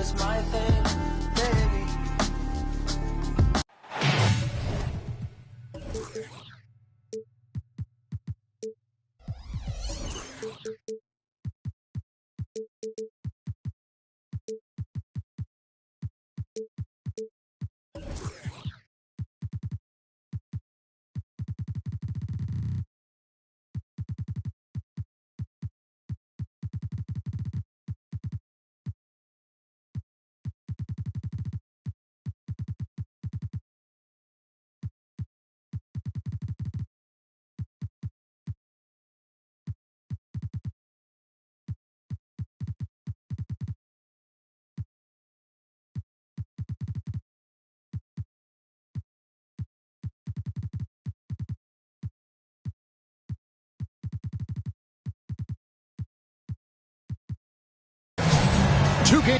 is my thing, baby. Two game.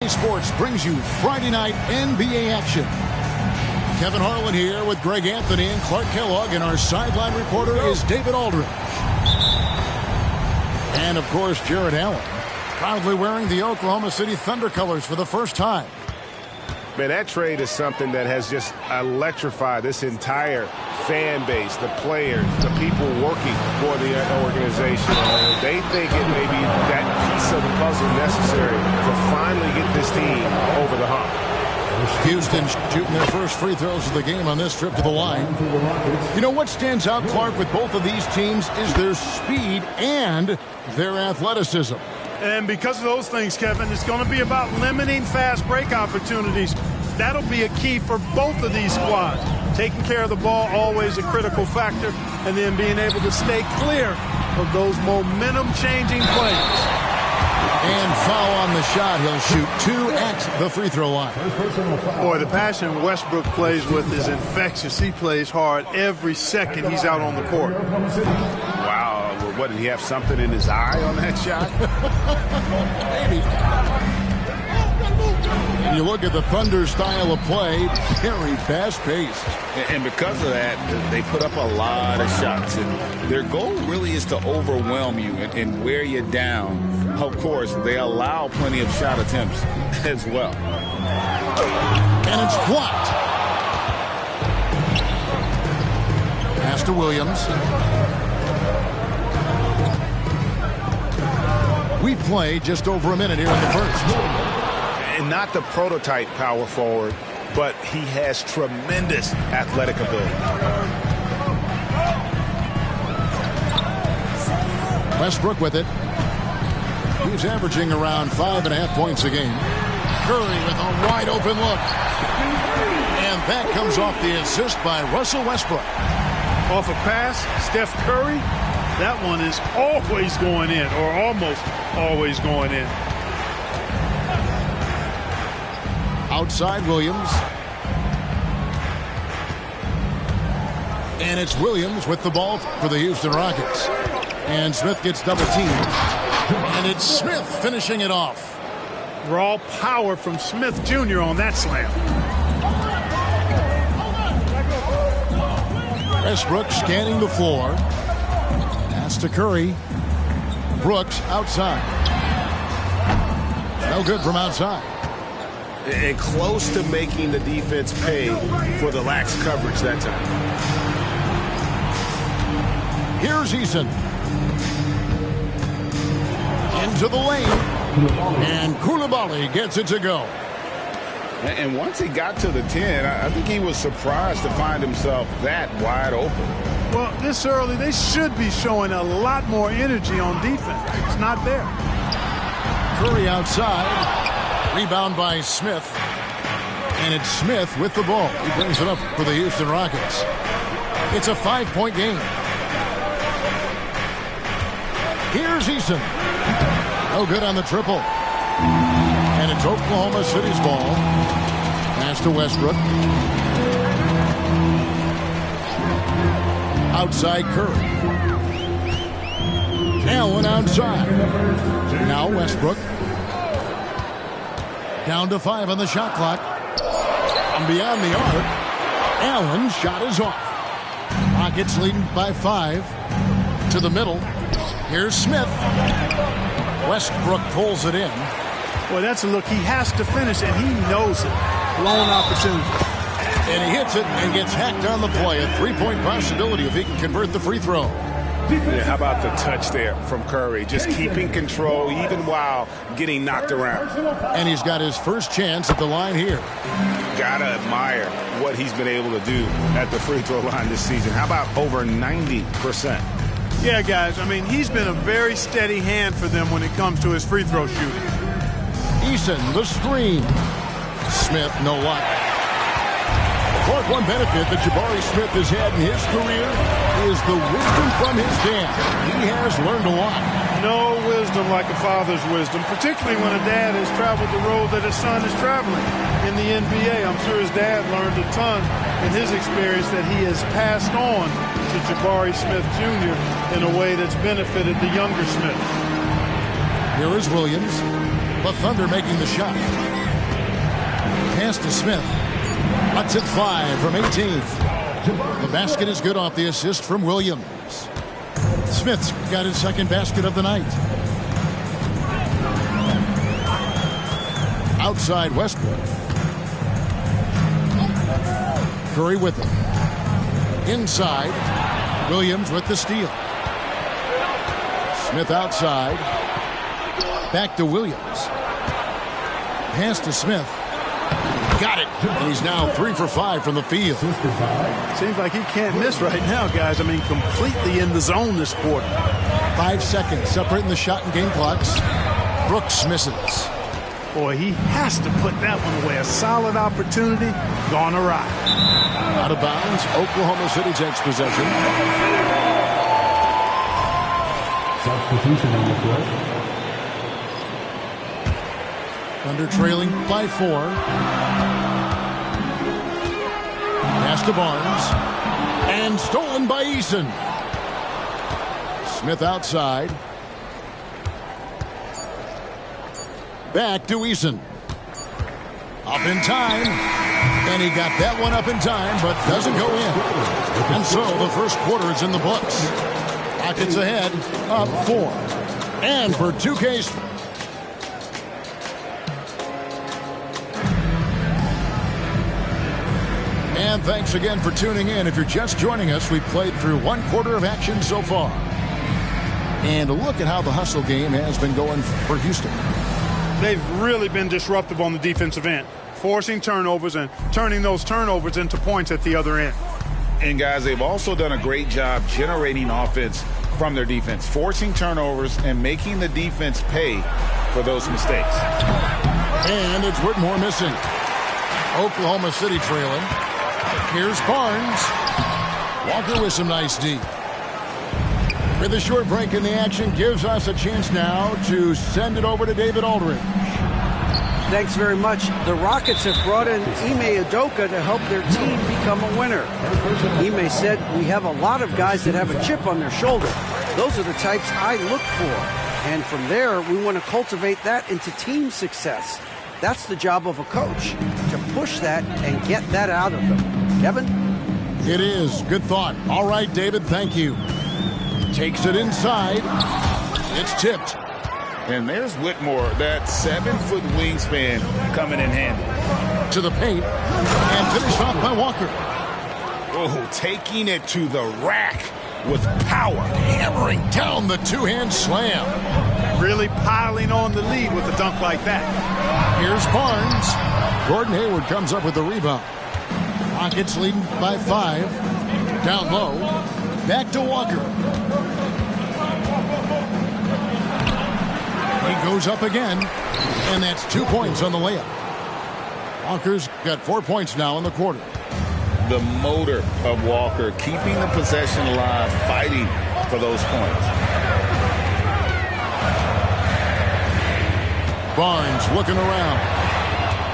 Sports brings you Friday night NBA action. Kevin Harlan here with Greg Anthony and Clark Kellogg, and our sideline reporter is David Aldridge. And, of course, Jared Allen, proudly wearing the Oklahoma City Thunder colors for the first time. Man, that trade is something that has just electrified this entire fan base, the players, the people working for the organization. They think it may be that piece of the puzzle necessary to finally get this team over the hump. Houston shooting their first free throws of the game on this trip to the line. You know what stands out, Clark, with both of these teams is their speed and their athleticism. And because of those things, Kevin, it's going to be about limiting fast break opportunities. That'll be a key for both of these squads. Taking care of the ball, always a critical factor, and then being able to stay clear of those momentum-changing plays. And foul on the shot. He'll shoot two at the free throw line. Boy, the passion Westbrook plays with is infectious. He plays hard every second he's out on the court. Wow. What, did he have something in his eye on that shot? Maybe. And you look at the Thunder style of play, very fast-paced. And because of that, they put up a lot of shots. And their goal really is to overwhelm you and wear you down. Of course, they allow plenty of shot attempts as well. And it's blocked. Pass to Williams. We play just over a minute here in the first. And not the prototype power forward, but he has tremendous athletic ability. Westbrook with it. He's averaging around 5.5 points a game. Curry with a wide open look. And that comes off the assist by Russell Westbrook. Off a pass, Steph Curry, that one is always going in, or almost always going in. Outside Williams. And it's Williams with the ball for the Houston Rockets. And Smith gets double teamed. And it's Smith finishing it off. Raw power from Smith Jr. on that slam. Westbrook scanning the floor. Pass to Curry. Brooks outside. No good from outside. And close to making the defense pay for the lax coverage that time. Here's Eason. Into the lane. And Koulibaly gets it to go. And once he got to the 10, I think he was surprised to find himself that wide open. Well, this early, they should be showing a lot more energy on defense. It's not there. Curry outside. Rebound by Smith. And it's Smith with the ball. He brings it up for the Houston Rockets. It's a 5-point game. Here's Eason. No good on the triple. And it's Oklahoma City's ball. Pass to Westbrook. Outside Curry. Allen outside. Now Westbrook. Down to 5 on the shot clock. And beyond the arc, Allen's shot is off. Rockets leading by 5 to the middle. Here's Smith. Westbrook pulls it in. Boy, that's a look he has to finish, and he knows it. Blown opportunity. And he hits it and gets hacked on the play. A 3-point possibility if he can convert the free throw. Yeah, how about the touch there from Curry? Just keeping control even while getting knocked around. And he's got his first chance at the line here. Gotta admire what he's been able to do at the free throw line this season. How about over 90%? Yeah, guys, I mean, he's been a very steady hand for them when it comes to his free throw shooting. Eason, the screen. Smith, no luck. One benefit that Jabari Smith has had in his career is the wisdom from his dad. He has learned a lot. No wisdom like a father's wisdom, particularly when a dad has traveled the road that his son is traveling in the NBA. I'm sure his dad learned a ton in his experience that he has passed on to Jabari Smith Jr. in a way that's benefited the younger Smith. Here is Williams. The Thunder making the shot. Pass to Smith. Cuts it 5 from 18. The basket is good off the assist from Williams. Smith's got his second basket of the night. Outside Westbrook. Curry with him. Inside. Williams with the steal. Smith outside. Back to Williams. Pass to Smith. Got it. And he's now 3 for 5 from the field. Seems like he can't miss right now, guys. I mean, completely in the zone this quarter. 5 seconds separating the shot and game clocks. Brooks misses. Boy, he has to put that one away. A solid opportunity gone awry. Out of bounds. Oklahoma City takes possession. Substitution on the court. Thunder trailing by 4. Pass to Barnes. And stolen by Eason. Smith outside. Back to Eason. Up in time. And he got that one up in time, but doesn't go in. And so the first quarter is in the books. Rockets ahead, up 4. And for 2K's... And thanks again for tuning in. If you're just joining us, we've played through 1 quarter of action so far. And look at how the hustle game has been going for Houston. They've really been disruptive on the defensive end, forcing turnovers and turning those turnovers into points at the other end. And, guys, they've also done a great job generating offense from their defense, forcing turnovers and making the defense pay for those mistakes. And it's Whitmore missing. Oklahoma City trailing. Here's Barnes. Walker with some nice D. With a short break in the action, gives us a chance now to send it over to David Aldridge. Thanks very much. The Rockets have brought in Ime Udoka to help their team become a winner. Ime said, "We have a lot of guys that have a chip on their shoulder. Those are the types I look for. And from there, we want to cultivate that into team success. That's the job of a coach, to push that and get that out of them." Kevin? It is. Good thought. All right, David, thank you. Takes it inside. It's tipped. And there's Whitmore, that 7-foot wingspan coming in handy. To the paint. And finished off by Walker. Oh, taking it to the rack with power. Hammering down the two-hand slam. Really piling on the lead with a dunk like that. Here's Barnes. Gordon Hayward comes up with the rebound. Rockets leading by 5. Down low. Back to Walker. He goes up again. And that's 2 points on the layup. Walker's got 4 points now in the quarter. The motor of Walker, keeping the possession alive, fighting for those points. Barnes looking around.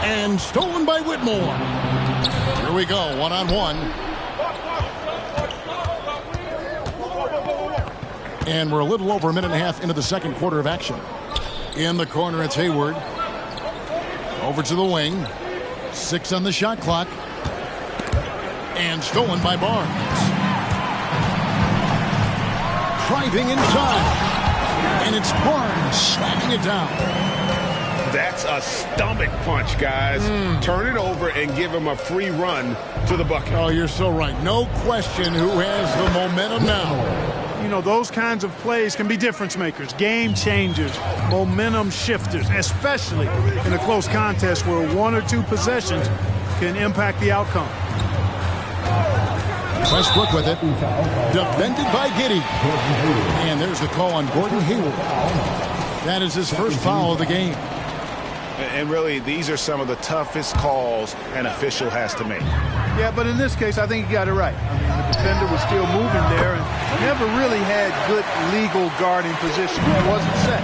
And stolen by Whitmore. Here we go, one-on-one. And we're a little over a minute and a half into the second quarter of action. In the corner, it's Hayward. Over to the wing. 6 on the shot clock. And stolen by Barnes. Driving inside. And it's Barnes slapping it down. That's a stomach punch, guys. Turn it over and give him a free run to the bucket. Oh, you're so right. No question who has the momentum now. You know, those kinds of plays can be difference makers, game changers, momentum shifters, especially in a close contest where 1 or 2 possessions can impact the outcome. Westbrook with it. Defended by Giddey. And there's the call on Gordon Hayward. That is his first foul of the game. And really, these are some of the toughest calls an official has to make. Yeah, but in this case, I think he got it right. I mean, the defender was still moving there and never really had good legal guarding position. He wasn't set.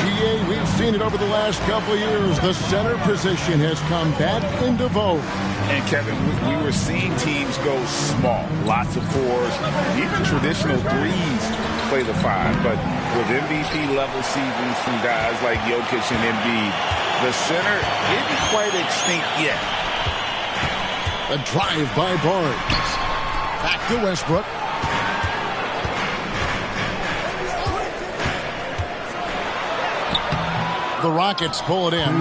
GA, we've seen it over the last couple of years. The center position has come back into vogue. And, Kevin, we were seeing teams go small. Lots of 4s, even traditional 3s play the 5. But with MVP-level seasons from guys like Jokic and Embiid, the center isn't quite extinct yet. A drive by Barnes. Back to Westbrook. The Rockets pull it in.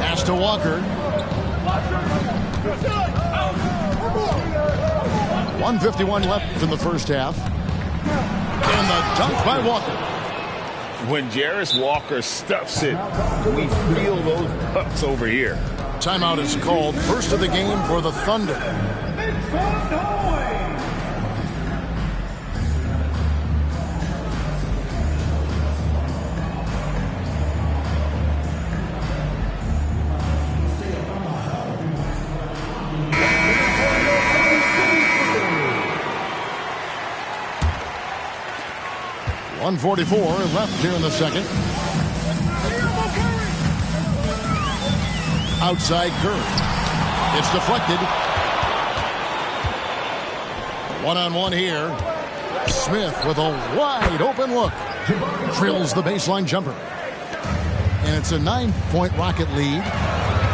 Pass to Walker. 1:51 left in the first half. And the dunk by Walker. When Jarris Walker stuffs it, we feel those pucks over here. Timeout is called. First of the game for the Thunder. .144 left here in the second. Outside Curry. It's deflected. One-on-one here. Smith with a wide open look. Drills the baseline jumper. And it's a 9-point Rocket lead.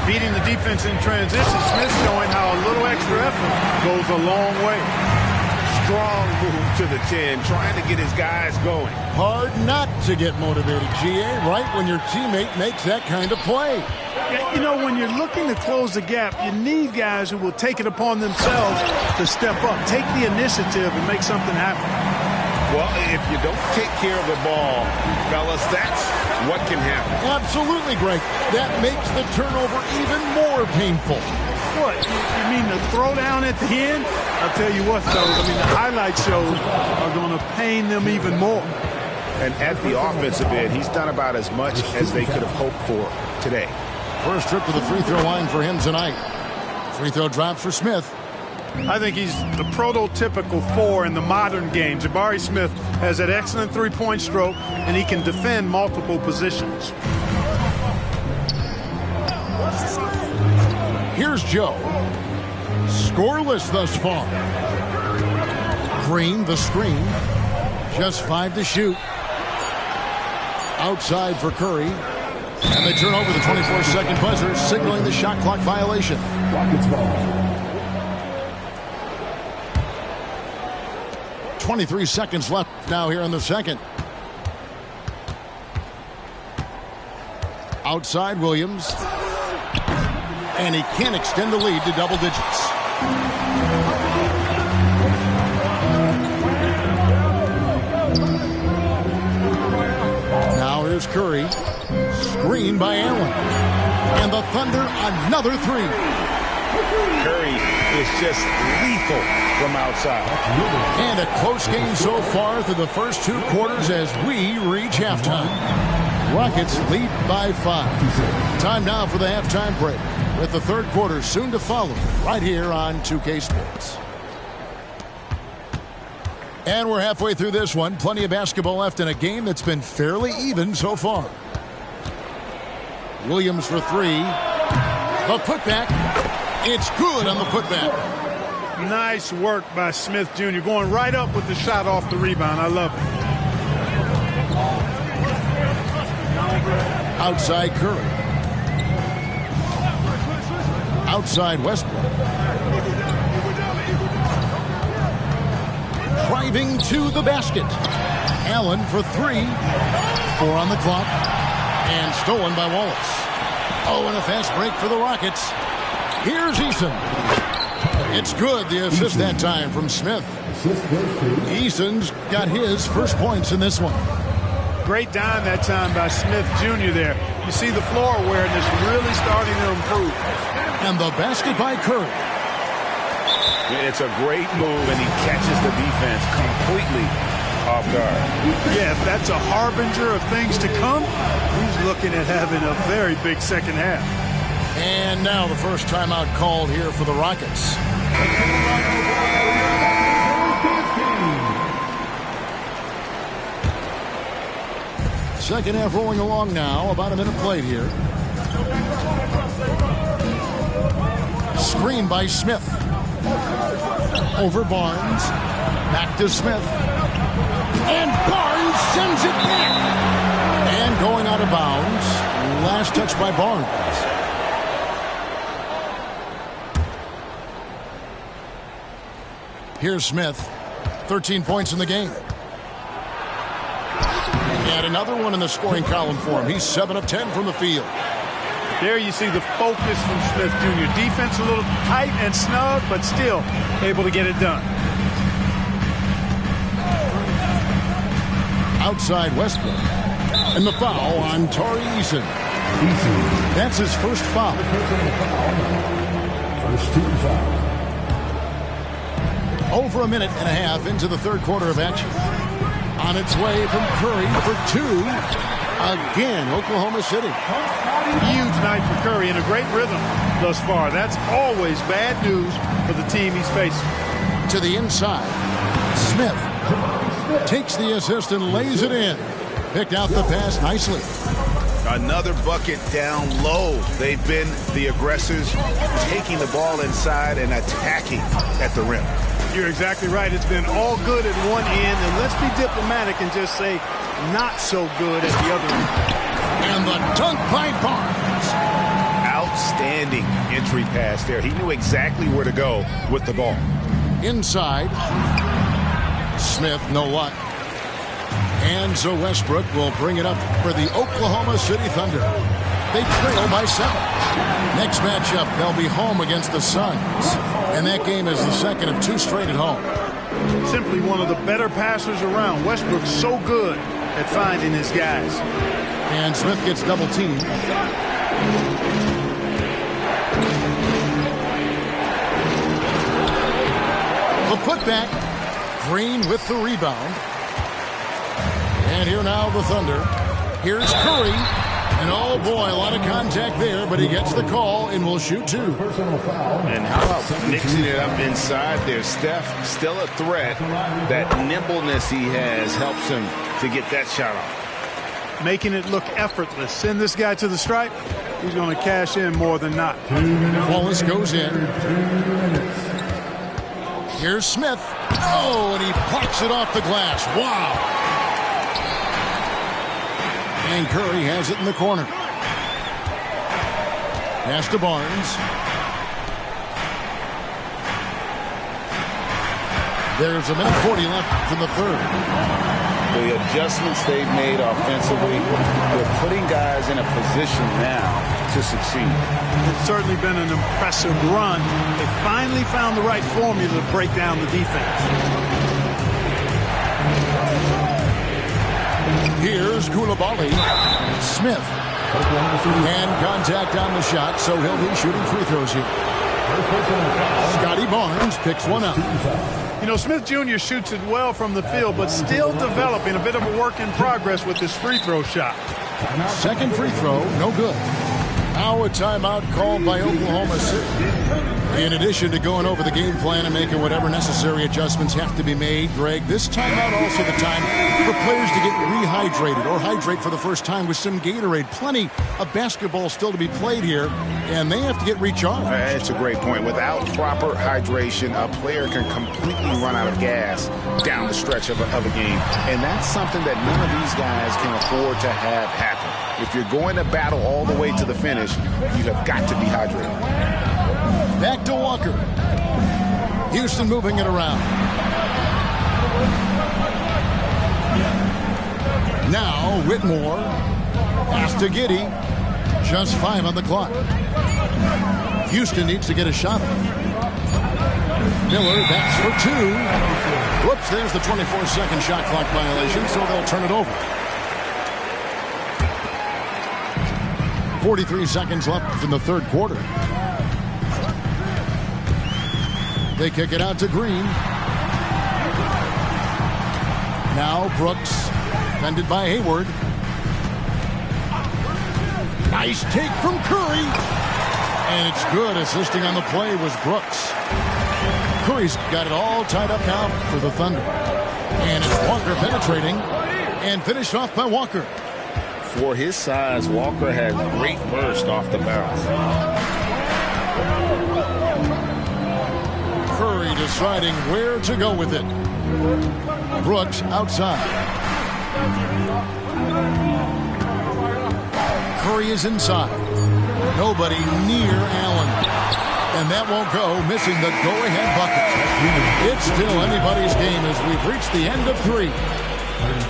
Beating the defense in transition, Smith showing how a little extra effort goes a long way. Strong move to the 10, trying to get his guys going. Hard not to get motivated, GA, right when your teammate makes that kind of play. Yeah, you know, when you're looking to close the gap, you need guys who will take it upon themselves to step up, take the initiative, and make something happen. Well, if you don't take care of the ball, fellas, that's what can happen. Absolutely, Greg. That makes the turnover even more painful. What? You mean the throwdown at the end? I'll tell you what, fellas, I mean, the highlight shows are going to pain them even more. And at the offensive end, he's done about as much as they could have hoped for today. First trip to the free throw line for him tonight. Free throw drop for Smith. I think he's the prototypical 4 in the modern game. Jabari Smith has that excellent three-point stroke, and he can defend multiple positions. Here's Joe. Scoreless thus far. Green, the screen. Just 5 to shoot. Outside for Curry. And they turn over the 24-second buzzer, signaling the shot clock violation. Rockets ball. 23 seconds left now here in the second. Outside Williams. And he can't extend the lead to double digits. Now here's Curry. Screen by Allen. And the Thunder another three. Curry is just lethal from outside. And a close game so far through the first 2 quarters as we reach halftime. Rockets lead by 5. Time now for the halftime break, with the third quarter soon to follow right here on 2K Sports. And we're halfway through this one. Plenty of basketball left in a game that's been fairly even so far. Williams for 3. The putback. It's good on the putback. Nice work by Smith Jr. Going right up with the shot off the rebound. I love it. Outside Curry. Outside Westbrook. Driving to the basket. Allen for 3. 4 on the clock. And stolen by Wallace. Oh, and a fast break for the Rockets. Here's Eason. It's good, the assist that time from Smith. Eason's got his first points in this one. Great dime that time by Smith Jr. there. You see the floor awareness really starting to improve. And the basket by Curry. It's a great move, and he catches the defense completely off guard. Yeah, if that's a harbinger of things to come, he's looking at having a very big second half. And now the first timeout called here for the Rockets. Second half rolling along now. About a minute played here. Screen by Smith. Over Barnes. Back to Smith. And Barnes sends it back. And going out of bounds. Last touch by Barnes. Here's Smith. 13 points in the game. And another one in the scoring column for him. He's 7 of 10 from the field. There you see the focus from Smith Jr. Defense a little tight and snug, but still able to get it done. Outside Westbrook. And the foul on Tari Eason. That's his first foul. First team foul. Over a minute and a half into the third quarter of action. On its way from Curry for 2. Again, Oklahoma City. Huge night for Curry and a great rhythm thus far. That's always bad news for the team he's facing. To the inside. Smith takes the assist and lays it in. Picked out the pass nicely. Another bucket down low. They've been the aggressors, taking the ball inside and attacking at the rim. You're exactly right. It's been all good at one end, and let's be diplomatic and just say not so good at the other end. And the dunk by Barnes. Outstanding entry pass there. He knew exactly where to go with the ball. Inside. Smith, no luck. And so Westbrook will bring it up for the Oklahoma City Thunder. They trail by 7. Next matchup, they'll be home against the Suns. And that game is the second of 2 straight at home. Simply one of the better passers around. Westbrook's so good at finding his guys. And Smith gets double teamed. The putback. Green with the rebound. And here now the Thunder. Here's Curry. And oh boy, a lot of contact there, but he gets the call and will shoot 2. And how about mixing it up inside there? Steph, still a threat. That nimbleness he has helps him to get that shot off. Making it look effortless. Send this guy to the stripe. He's going to cash in more than not. Wallace goes in. Here's Smith. Oh, and he plucks it off the glass. Wow. And Curry has it in the corner. Pass to Barnes. There's a minute 40 left in the third. The adjustments they've made offensively, they're putting guys in a position now to succeed. It's certainly been an impressive run. They finally found the right formula to break down the defense. Here's Koulibaly. Smith. And contact on the shot, so he'll be shooting free throws here. Scotty Barnes picks one up. You know, Smith Jr. shoots it well from the field, but still developing a bit of a work in progress with his free throw shot. Second free throw, no good. Now a timeout called by Oklahoma City. In addition to going over the game plan and making whatever necessary adjustments have to be made, Greg, this timeout also the time for players to get rehydrated or hydrate for the first time with some Gatorade. Plenty of basketball still to be played here, and they have to get recharged. That's a great point. Without proper hydration, a player can completely run out of gas down the stretch of a game. And that's something that none of these guys can afford to have happen. If you're going to battle all the way to the finish, you have got to be hydrated. Back to Walker. Houston moving it around. Now Whitmore. Pass to Giddey. Just 5 on the clock. Houston needs to get a shot. Miller backs for 2. Whoops, there's the 24-second shot clock violation, so they'll turn it over. 43 seconds left in the third quarter. They kick it out to Green. Now Brooks, defended by Hayward. Nice take from Curry. And it's good. Assisting on the play was Brooks. Curry's got it all tied up now for the Thunder. And it's Walker penetrating and finished off by Walker. For his size, Walker has great burst off the bounce. Curry deciding where to go with it. Brooks outside. Curry is inside. Nobody near Allen. And that won't go, missing the go-ahead bucket. It's still anybody's game as we've reached the end of 3.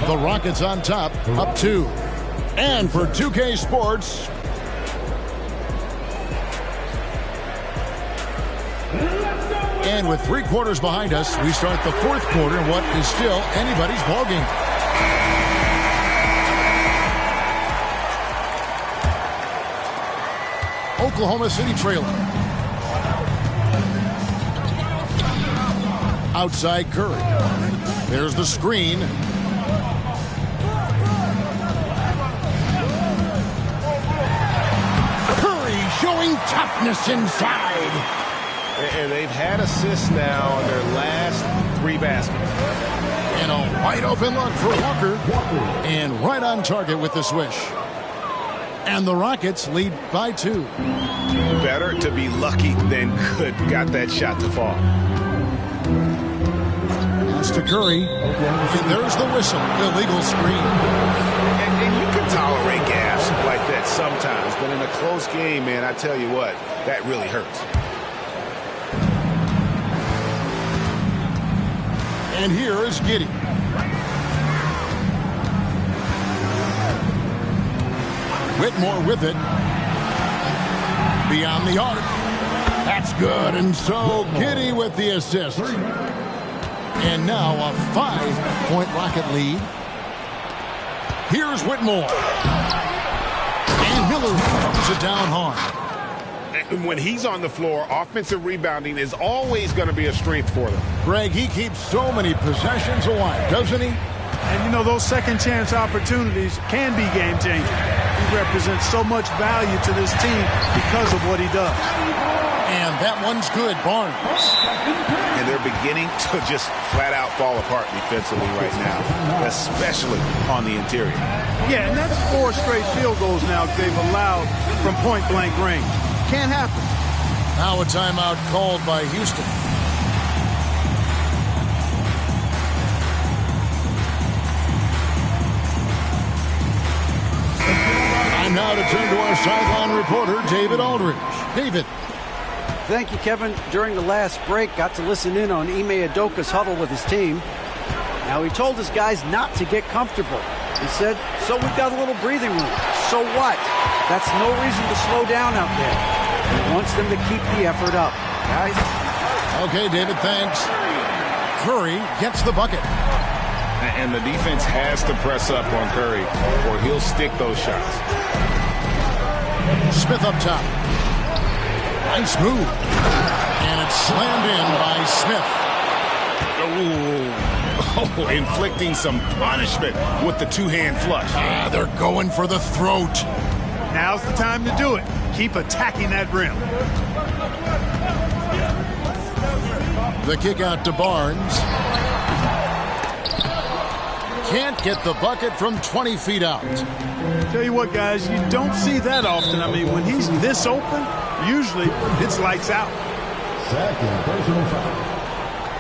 The Rockets on top, up 2. And for 2K Sports, and with 3 quarters behind us, we start the fourth quarter in what is still anybody's ballgame. Oklahoma City trailing. Outside Curry. There's the screen. Curry showing toughness inside. And they've had assists now on their last 3 baskets. And a wide open look for Walker. And right on target with the swish. And the Rockets lead by 2. Better to be lucky than good. Got that shot to fall. Pass to Curry. And there's the whistle. Illegal screen. And you can tolerate gaps like that sometimes. But in a close game, man, I tell you what, that really hurts. And here is Giddey. Whitmore with it. Beyond the arc. That's good. And so Giddey with the assist. And now a 5-point Rocket lead. Here's Whitmore. And Miller throws it down hard. When he's on the floor, offensive rebounding is always going to be a strength for them. Greg, he keeps so many possessions alive, doesn't he? And, you know, those second-chance opportunities can be game-changing. He represents so much value to this team because of what he does. And that one's good, Barnes. And they're beginning to just flat-out fall apart defensively right now, especially on the interior. Yeah, and that's 4 straight field goals now they've allowed from point-blank range. Can't happen. Now a timeout called by Houston. Time now to turn to our sideline reporter, David Aldridge. David. Thank you, Kevin. During the last break, got to listen in on Ime Udoka's huddle with his team. Now, he told his guys not to get comfortable. He said, so we've got a little breathing room. So what? That's no reason to slow down out there. He wants them to keep the effort up. Guys? Okay, David, thanks. Curry gets the bucket. And the defense has to press up on Curry, or he'll stick those shots. Smith up top. Nice move. And it's slammed in by Smith. Oh, inflicting some punishment with the two-hand flush. They're going for the throat. Now's the time to do it. Keep attacking that rim. The kick out to Barnes. Can't get the bucket from 20 feet out. Tell you what, guys, you don't see that often. I mean, when he's this open, usually it's lights out. Second personal foul.